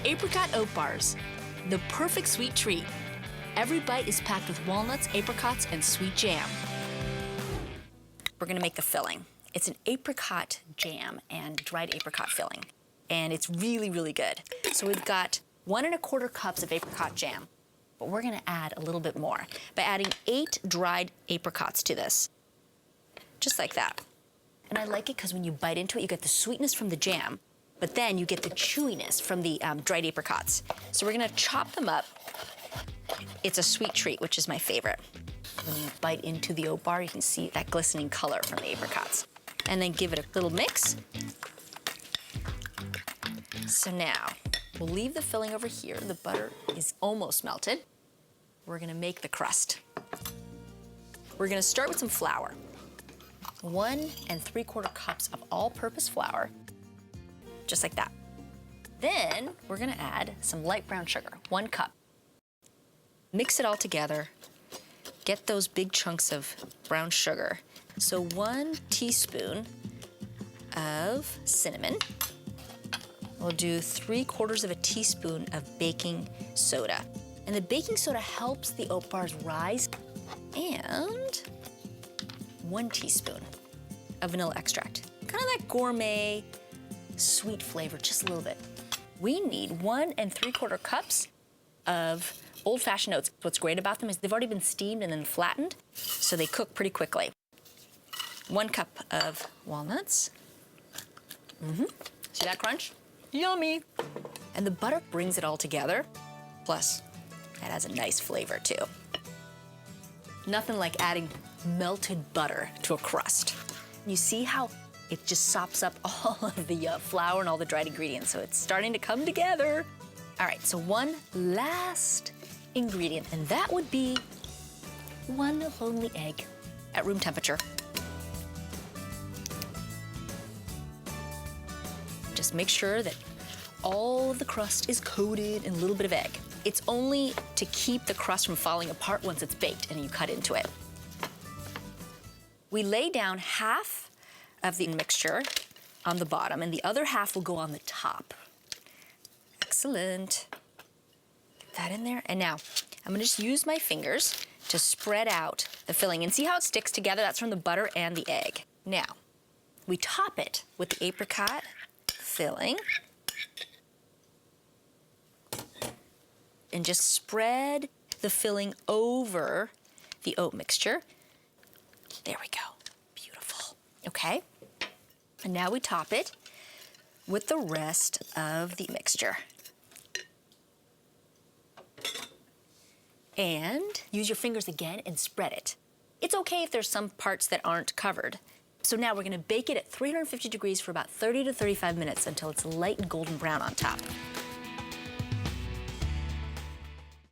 Apricot Oat Bars, the perfect sweet treat. Every bite is packed with walnuts, apricots, and sweet jam. We're gonna make the filling. It's an apricot jam and dried apricot filling, and it's really, really good. So we've got 1 1/4 cups of apricot jam, but we're gonna add a little bit more by adding 8 dried apricots to this, just like that. And I like it because when you bite into it, you get the sweetness from the jam, but then you get the chewiness from the dried apricots. So we're gonna chop them up. It's a sweet treat, which is my favorite. When you bite into the oat bar, you can see that glistening color from the apricots. And then give it a little mix. So now, we'll leave the filling over here. The butter is almost melted. We're gonna make the crust. We're gonna start with some flour. 1 3/4 cups of all-purpose flour, just like that. Then we're gonna add some light brown sugar, 1 cup. Mix it all together. Get those big chunks of brown sugar. So 1 teaspoon of cinnamon. We'll do 3/4 of a teaspoon of baking soda. And the baking soda helps the oat bars rise. And 1 teaspoon of vanilla extract. Kind of that gourmet, sweet flavor, just a little bit. We need 1 3/4 cups of old-fashioned oats. What's great about them is they've already been steamed and then flattened, so they cook pretty quickly. 1 cup of walnuts. See that crunch? Yummy. And the butter brings it all together. Plus, it has a nice flavor too. Nothing like adding melted butter to a crust. You see how it just sops up all of the flour and all the dried ingredients, so it's starting to come together. All right, so one last ingredient, and that would be 1 lonely egg at room temperature. Just make sure that all of the crust is coated in a little bit of egg. It's only to keep the crust from falling apart once it's baked and you cut into it. We lay down half of the mixture on the bottom and the other half will go on the top. Excellent. Get that in there. And now I'm gonna just use my fingers to spread out the filling and see how it sticks together. That's from the butter and the egg. Now, we top it with the apricot filling and just spread the filling over the oat mixture. There we go, beautiful. Okay, and now we top it with the rest of the mixture. And use your fingers again and spread it. It's okay if there's some parts that aren't covered. So now we're gonna bake it at 350 degrees for about 30 to 35 minutes until it's light and golden brown on top.